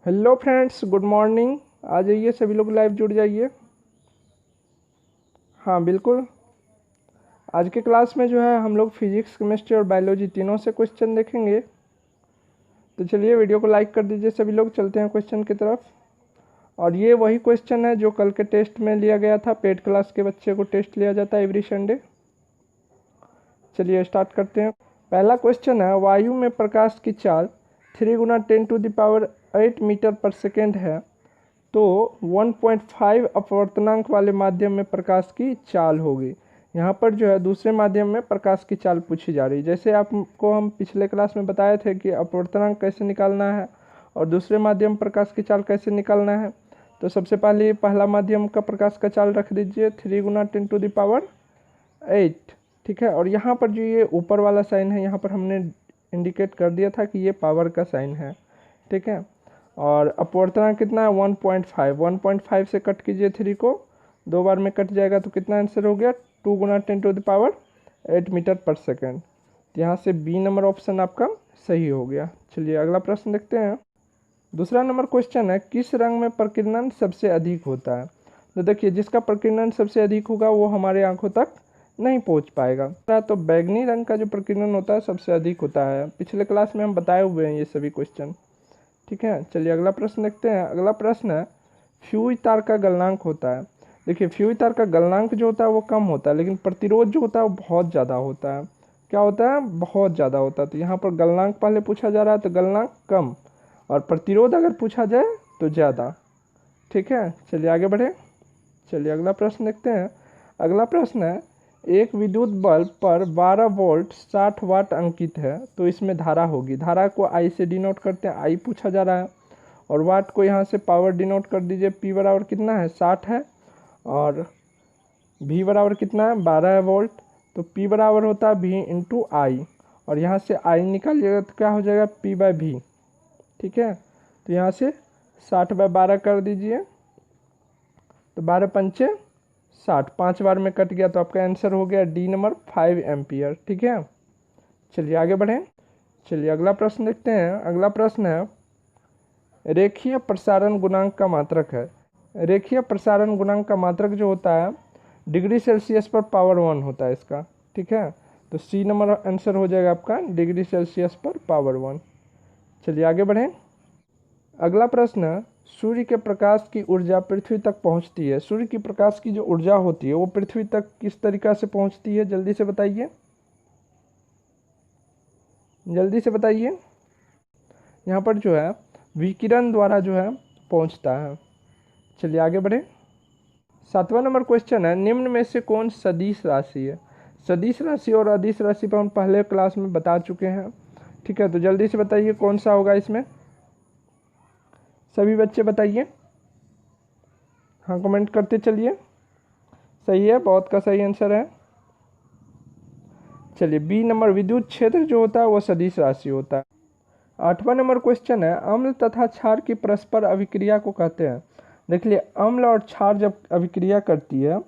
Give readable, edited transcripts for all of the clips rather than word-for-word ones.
Hello friends, good morning. आ जाइए, सभी लोग लाइव जुड़ जाइए। हाँ बिल्कुल। आज के क्लास में जो है हम लोग फिजिक्स, केमिस्ट्री और बायोलॉजी तीनों से क्वेश्चन देखेंगे। तो चलिए वीडियो को लाइक कर दीजिए सभी लोग, चलते हैं क्वेश्चन की तरफ। और ये वही क्वेश्चन है जो कल के टेस्ट में लिया गया था। पेड क्लास के बच्चे को टेस्ट लिया जाता है एवरी संडे। चलिए स्टार्ट करते हैं। पहला क्वेश्चन है, वायु में प्रकाश की चाल 3 × 10⁸ मीटर पर सेकेंड है, तो 1.5 अपवर्तनांक वाले माध्यम में प्रकाश की चाल होगी। यहाँ पर जो है दूसरे माध्यम में प्रकाश की चाल पूछी जा रही है। जैसे आपको हम पिछले क्लास में बताए थे कि अपवर्तनांक कैसे निकालना है और दूसरे माध्यम प्रकाश की चाल कैसे निकालना है। तो सबसे पहले पहला माध्यम का प्रकाश का चाल रख दीजिए 3 × 10⁸, ठीक है। और यहाँ पर जो ये ऊपर वाला साइन है, यहाँ पर हमने इंडिकेट कर दिया था कि ये पावर का साइन है, ठीक है। और अपवर्तनांक कितना है 1.5 से कट कीजिए 3 को, 2 बार में कट जाएगा तो कितना आंसर हो गया 2 × 10⁸ मीटर पर सेकेंड। तो यहाँ से बी नंबर ऑप्शन आपका सही हो गया। चलिए अगला प्रश्न देखते हैं। दूसरा नंबर क्वेश्चन है, किस रंग में प्रकीर्णन सबसे अधिक होता है। तो देखिए, जिसका प्रकीर्णन सबसे अधिक होगा वो हमारे आंखों तक नहीं पहुंच पाएगा। तो बैगनी रंग का जो प्रकीर्णन होता है सबसे अधिक होता है। पिछले क्लास में हम बताए हुए हैं ये सभी क्वेश्चन, ठीक है। चलिए अगला प्रश्न देखते हैं। अगला प्रश्न है, फ्यूज तार का गलनांक होता है। देखिए, फ्यूज तार का गलनांक जो होता है वो कम होता है, लेकिन प्रतिरोध जो होता है वो बहुत ज़्यादा होता है। क्या होता है? बहुत ज़्यादा होता है। तो यहाँ पर गलनांक पहले पूछा जा रहा है, तो गलनांक कम, और प्रतिरोध अगर पूछा जाए तो ज़्यादा, ठीक है। चलिए आगे बढ़े। चलिए अगला प्रश्न देखते हैं। अगला प्रश्न है, एक विद्युत बल्ब पर 12 वोल्ट 60 वाट अंकित है, तो इसमें धारा होगी। धारा को आई से डिनोट करते हैं, आई पूछा जा रहा है। और वाट को यहाँ से पावर डिनोट कर दीजिए। पी बराबर कितना है 60 है, और भी बराबर कितना है 12 वोल्ट। तो पी बराबर होता है भी इंटू आई, और यहाँ से आई निकालिएगा तो क्या हो जाएगा पी बाय भी, ठीक है। तो यहाँ से 60/12 कर दीजिए, तो 12 पंचे 60, 5 बार में कट गया, तो आपका आंसर हो गया डी नंबर 5 एम्पियर, ठीक है। चलिए आगे बढ़ें। चलिए अगला प्रश्न देखते हैं। अगला प्रश्न है, रेखीय प्रसारण गुणांक का मात्रक है। रेखीय प्रसारण गुणांक का मात्रक जो होता है डिग्री सेल्सियस पर पावर 1 होता है इसका, ठीक है। तो सी नंबर आंसर हो जाएगा आपका डिग्री सेल्सियस पर पावर 1। चलिए आगे बढ़ें। अगला प्रश्न है, सूर्य के प्रकाश की ऊर्जा पृथ्वी तक पहुंचती है। सूर्य की प्रकाश की जो ऊर्जा होती है वो पृथ्वी तक किस तरीका से पहुंचती है, जल्दी से बताइए, जल्दी से बताइए। यहाँ पर जो है विकिरण द्वारा जो है पहुंचता है। चलिए आगे बढ़े। 7वां नंबर क्वेश्चन है, निम्न में से कौन सदिश राशि है। सदिश राशि और अदिश राशि पर हम पहले क्लास में बता चुके हैं, ठीक है। तो जल्दी से बताइए कौन सा होगा इसमें, सभी बच्चे बताइए। हाँ कमेंट करते चलिए। सही है, बहुत का सही आंसर है। चलिए बी नंबर, विद्युत क्षेत्र जो होता है वो सदिश राशि होता है। 8वां नंबर क्वेश्चन है, अम्ल तथा क्षार की परस्पर अभिक्रिया को कहते हैं। देखिए, अम्ल और क्षार जब अभिक्रिया करती है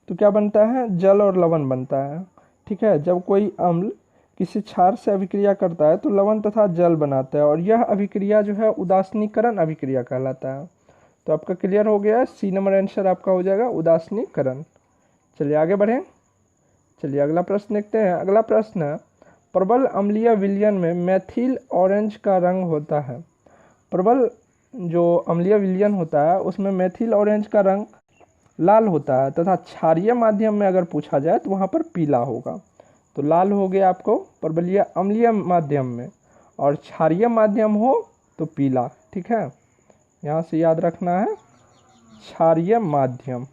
तो क्या बनता है, जल और लवण बनता है, ठीक है। जब कोई अम्ल किसी क्षार से अभिक्रिया करता है तो लवण तथा जल बनाता है, और यह अभिक्रिया जो है उदासीनीकरण अभिक्रिया कहलाता है। तो आपका क्लियर हो गया है, सी नंबर आंसर आपका हो जाएगा उदासीनीकरण। चलिए आगे बढ़ें। चलिए अगला प्रश्न देखते हैं। अगला प्रश्न है, प्रबल अम्लीय विलयन में मेथिल ऑरेंज का रंग होता है। प्रबल जो अम्लीय विलयन होता है उसमें मेथिल ऑरेंज का रंग लाल होता है, तथा क्षारीय माध्यम में अगर पूछा जाए तो वहाँ पर पीला होगा। तो लाल हो गया आपको प्रबलीय अम्लीय माध्यम में, और क्षारीय माध्यम हो तो पीला, ठीक है। यहाँ से याद रखना है क्षारीय माध्यम।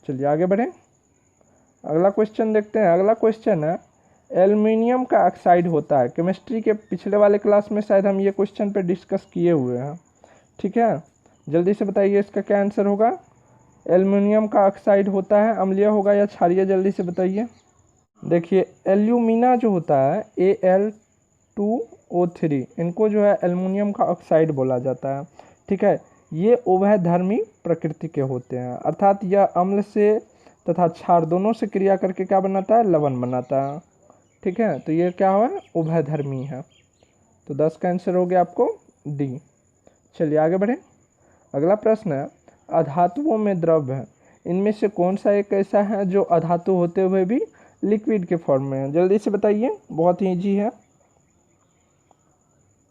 चलिए आगे बढ़ें। अगला क्वेश्चन देखते हैं। अगला क्वेश्चन है, एल्युमिनियम का ऑक्साइड होता है। केमिस्ट्री के पिछले वाले क्लास में शायद हम ये क्वेश्चन पे डिस्कस किए हुए हैं, ठीक है। जल्दी से बताइए इसका क्या आंसर होगा। एल्युमिनियम का ऑक्साइड होता है, अम्लीय होगा या क्षारीय, जल्दी से बताइए। देखिए, एल्यूमिना जो होता है Al2O3, इनको जो है एल्युमिनियम का ऑक्साइड बोला जाता है, ठीक है। ये उभयधर्मी प्रकृति के होते हैं, अर्थात यह अम्ल से तथा क्षार दोनों से क्रिया करके क्या बनाता है, लवण बनाता है, ठीक है। तो ये क्या है, उभयधर्मी है। तो 10 का आंसर हो गया आपको डी। चलिए आगे बढ़ें। अगला प्रश्न है, अधातुओं में द्रव है, इनमें से कौन सा एक ऐसा है जो अधातु होते हुए भी लिक्विड के फॉर्म में है? जल्दी से बताइए, बहुत ही ईजी है।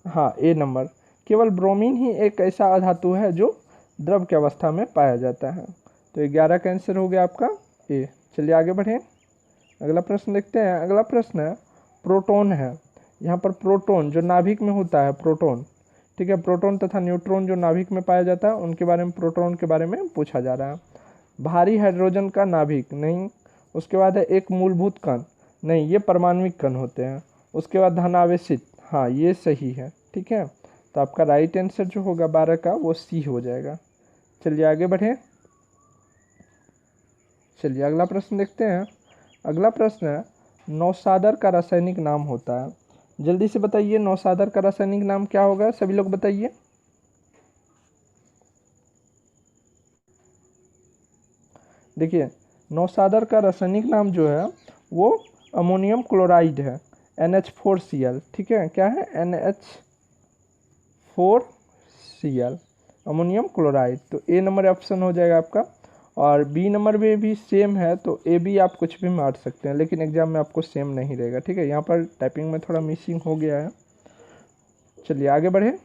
हाँ, ए नंबर, केवल ब्रोमीन ही एक ऐसा अधातु है जो द्रव की अवस्था में पाया जाता है। तो 11 का आंसर हो गया आपका ए। चलिए आगे बढ़ें। अगला प्रश्न देखते हैं। अगला प्रश्न है, प्रोटॉन है, यहाँ पर प्रोटॉन जो नाभिक में होता है, प्रोटॉन, ठीक है, प्रोटॉन तथा न्यूट्रॉन जो नाभिक में पाया जाता है उनके बारे में, प्रोटॉन के बारे में पूछा जा रहा है। भारी हाइड्रोजन का नाभिक नहीं, उसके बाद है एक मूलभूत कण नहीं, ये परमाणविक कण होते हैं। उसके बाद धनावेशित, हाँ ये सही है, ठीक है। तो आपका राइट आंसर जो होगा 12 का वो सी हो जाएगा। चलिए आगे बढ़ें। चलिए अगला प्रश्न देखते हैं। अगला प्रश्न है, नौसादर का रासायनिक नाम होता है, जल्दी से बताइए नौसादर का रासायनिक नाम क्या होगा, सभी लोग बताइए। देखिए नौसादर का रासायनिक नाम जो है वो अमोनियम क्लोराइड है, NH4Cl, ठीक है, क्या है, NH4Cl, अमोनियम क्लोराइड। तो ए नंबर ऑप्शन हो जाएगा आपका। और बी नंबर में भी सेम है, तो ए बी आप कुछ भी मार सकते हैं, लेकिन एग्जाम में आपको सेम नहीं रहेगा, ठीक है। यहाँ पर टाइपिंग में थोड़ा मिसिंग हो गया है। चलिए आगे बढ़े।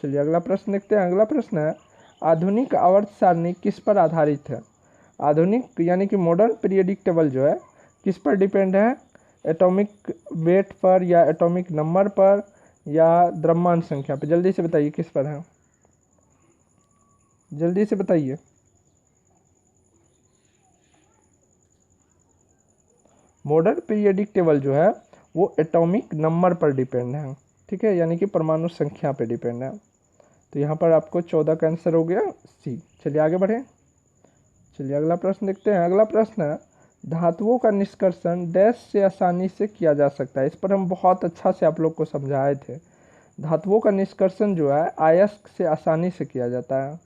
चलिए अगला प्रश्न देखते हैं। अगला प्रश्न है, आधुनिक आवर्त सारणी किस पर आधारित है? आधुनिक यानी कि मॉडर्न पीरियडिक टेबल जो है किस पर डिपेंड है? एटॉमिक वेट पर, या एटॉमिक नंबर पर, या द्रव्यमान संख्या पर? जल्दी से बताइए किस पर है, जल्दी से बताइए। मॉडर्न पीरियडिक टेबल जो है वो एटॉमिक नंबर पर डिपेंड है, ठीक है, यानी कि परमाणु संख्या पर डिपेंड है। तो यहाँ पर आपको 14 का आंसर हो गया सी। चलिए आगे बढ़ें। चलिए अगला प्रश्न देखते हैं। अगला प्रश्न है, धातुओं का निष्कर्षण डैश से आसानी से किया जा सकता है? इस पर हम बहुत अच्छा से आप लोग को समझाए थे। धातुओं का निष्कर्षण जो है अयस्क से आसानी से किया जाता है,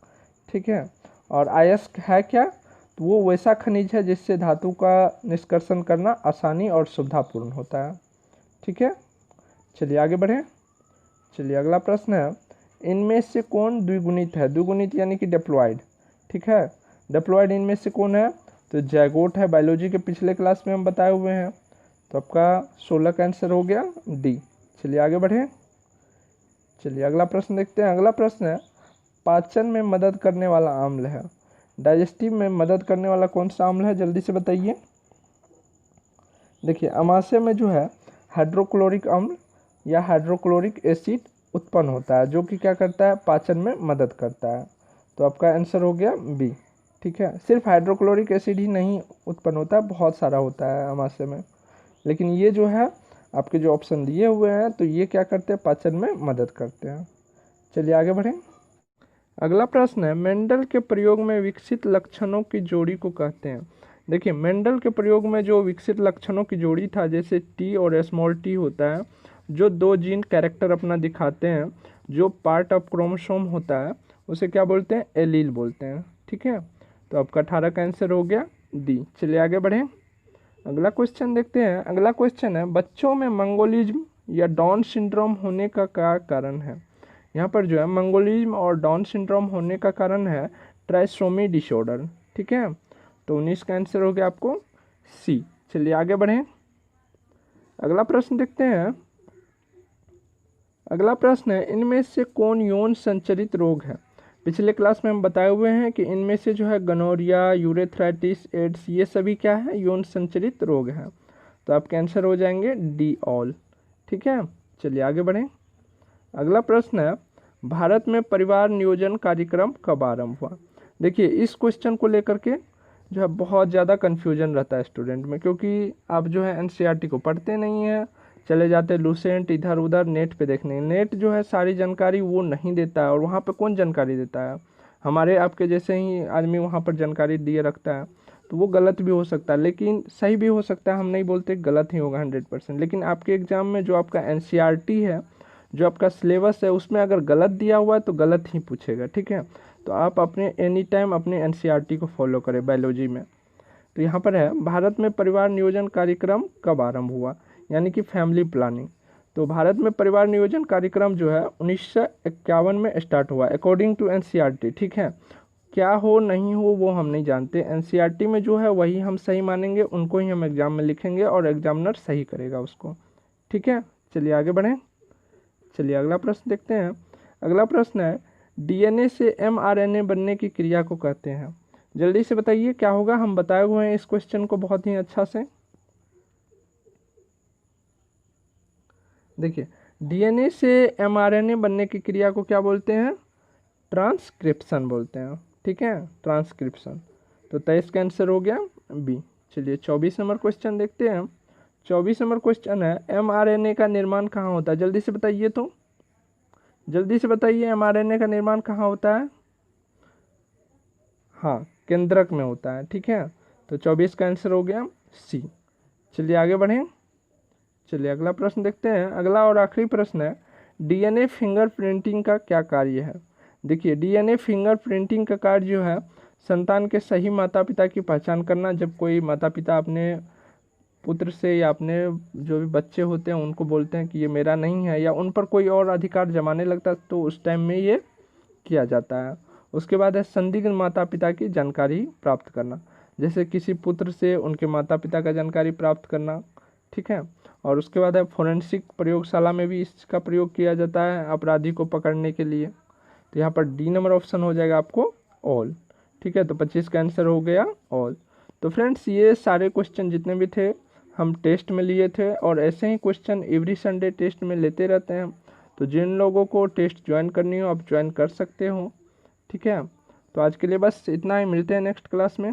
ठीक है। और अयस्क है क्या? तो वो वैसा खनिज है जिससे धातु का निष्कर्षण करना आसानी और सुविधापूर्ण होता है, ठीक है। चलिए आगे बढ़ें। चलिए अगला प्रश्न है, इनमें से कौन द्विगुणित है? द्विगुणित यानी कि डिप्लॉयड, ठीक है। डिप्लॉयड इनमें से कौन है? तो जैगोट है, बायोलॉजी के पिछले क्लास में हम बताए हुए हैं। तो आपका 16 का आंसर हो गया डी। चलिए आगे बढ़ें। चलिए अगला प्रश्न देखते हैं। अगला प्रश्न है, पाचन में मदद करने वाला अम्ल है, डाइजेस्टिव में मदद करने वाला कौन सा अम्ल है? जल्दी से बताइए। देखिए अमाशय में जो है हाइड्रोक्लोरिक अम्ल या हाइड्रोक्लोरिक एसिड उत्पन्न होता है, जो कि क्या करता है? पाचन में मदद करता है। तो आपका आंसर हो गया बी, ठीक है। सिर्फ हाइड्रोक्लोरिक एसिड ही नहीं उत्पन्न होता है, बहुत सारा होता है अमाशय में, लेकिन ये जो है आपके जो ऑप्शन दिए हुए हैं तो ये क्या करते हैं? पाचन में मदद करते हैं। चलिए आगे बढ़ें। अगला प्रश्न है, मेंडल के प्रयोग में विकसित लक्षणों की जोड़ी को कहते हैं? देखिए मेंडल के प्रयोग में जो विकसित लक्षणों की जोड़ी था, जैसे टी और स्मॉल टी होता है, जो दो जीन कैरेक्टर अपना दिखाते हैं, जो पार्ट ऑफ क्रोमोसोम होता है, उसे क्या बोलते हैं? एलील बोलते हैं, ठीक है। तो आपका 18 का आंसर हो गया डी। चलिए आगे बढ़ें। अगला क्वेश्चन देखते हैं। अगला क्वेश्चन है, बच्चों में मंगोलिज्म या डाउन सिंड्रोम होने का क्या कारण है? यहाँ पर जो है मंगोलिज्म और डाउन सिंड्रोम होने का कारण है ट्राइसोमी डिसऑर्डर, ठीक है। तो 19 का आंसर हो गया आपको सी। चलिए आगे बढ़ें। अगला प्रश्न देखते हैं। अगला प्रश्न है, इनमें से कौन यौन संचरित रोग है? पिछले क्लास में हम बताए हुए हैं कि इनमें से जो है गनोरिया, यूरेथ्राइटिस, एड्स, ये सभी क्या है? यौन संचरित रोग है। तो आपके आंसर हो जाएंगे डी ऑल, ठीक है। चलिए आगे बढ़ें। अगला प्रश्न है, भारत में परिवार नियोजन कार्यक्रम कब आरंभ हुआ? देखिए इस क्वेश्चन को लेकर के जो है बहुत ज़्यादा कन्फ्यूजन रहता है स्टूडेंट में, क्योंकि आप जो है एनसीईआरटी को पढ़ते नहीं हैं, चले जाते लूसेंट इधर उधर नेट पे देखने। नेट जो है सारी जानकारी वो नहीं देता है, और वहाँ पे कौन जानकारी देता है? हमारे आपके जैसे ही आदमी वहाँ पर जानकारी दिए रखता है। तो वो गलत भी हो सकता है, लेकिन सही भी हो सकता है। हम नहीं बोलते गलत ही होगा 100%, लेकिन आपके एग्ज़ाम में जो आपका एनसीईआरटी है, जो आपका सिलेबस है, उसमें अगर गलत दिया हुआ है तो गलत ही पूछेगा, ठीक है। तो आप अपने एनी टाइम अपने एनसीईआरटी को फॉलो करें बायोलॉजी में। तो यहाँ पर है, भारत में परिवार नियोजन कार्यक्रम कब आरंभ हुआ, यानी कि फैमिली प्लानिंग? तो भारत में परिवार नियोजन कार्यक्रम जो है 1951 में स्टार्ट हुआ अकॉर्डिंग टू एनसीईआरटी। ठीक है, क्या हो नहीं हो वो हम नहीं जानते, एनसीईआरटी में जो है वही हम सही मानेंगे, उनको ही हम एग्जाम में लिखेंगे और एग्जामिनर सही करेगा उसको। ठीक है, चलिए आगे बढ़ें। चलिए अगला प्रश्न देखते हैं। अगला प्रश्न है डीएनए से एमआरएनए बनने की क्रिया को कहते हैं। जल्दी से बताइए क्या होगा, हम बताए हुए हैं इस क्वेश्चन को बहुत ही अच्छा से। देखिए, डीएनए से एमआरएनए बनने की क्रिया को क्या बोलते हैं? ट्रांसक्रिप्शन बोलते हैं। ठीक है, ट्रांसक्रिप्शन। तो 23 का आंसर हो गया बी। चलिए 24 नंबर क्वेश्चन देखते हैं। 24 नंबर क्वेश्चन है एमआरएनए का निर्माण कहाँ होता है? जल्दी से बताइए, तो जल्दी से बताइए एमआरएनए का निर्माण कहाँ होता है? हाँ, केंद्रक में होता है। ठीक है, तो 24 का आंसर हो गया सी। चलिए आगे बढ़ें। चलिए अगला प्रश्न देखते हैं। अगला और आखिरी प्रश्न है डीएनए फिंगरप्रिंटिंग का क्या कार्य है? देखिए, डीएनए फिंगरप्रिंटिंग का कार्य जो है संतान के सही माता पिता की पहचान करना। जब कोई माता पिता अपने पुत्र से या अपने जो भी बच्चे होते हैं उनको बोलते हैं कि ये मेरा नहीं है, या उन पर कोई और अधिकार जमाने लगता है, तो उस टाइम में ये किया जाता है। उसके बाद है संदिग्ध माता पिता की जानकारी प्राप्त करना, जैसे किसी पुत्र से उनके माता पिता का जानकारी प्राप्त करना। ठीक है, और उसके बाद है फोरेंसिक प्रयोगशाला में भी इसका प्रयोग किया जाता है अपराधी को पकड़ने के लिए। तो यहाँ पर डी नंबर ऑप्शन हो जाएगा आपको ऑल। ठीक है, तो 25 का आंसर हो गया ऑल। तो फ्रेंड्स, ये सारे क्वेश्चन जितने भी थे हम टेस्ट में लिए थे, और ऐसे ही क्वेश्चन एवरी संडे टेस्ट में लेते रहते हैं। तो जिन लोगों को टेस्ट ज्वाइन करनी हो आप ज्वाइन कर सकते हो। ठीक है, तो आज के लिए बस इतना ही, मिलते हैं नेक्स्ट क्लास में।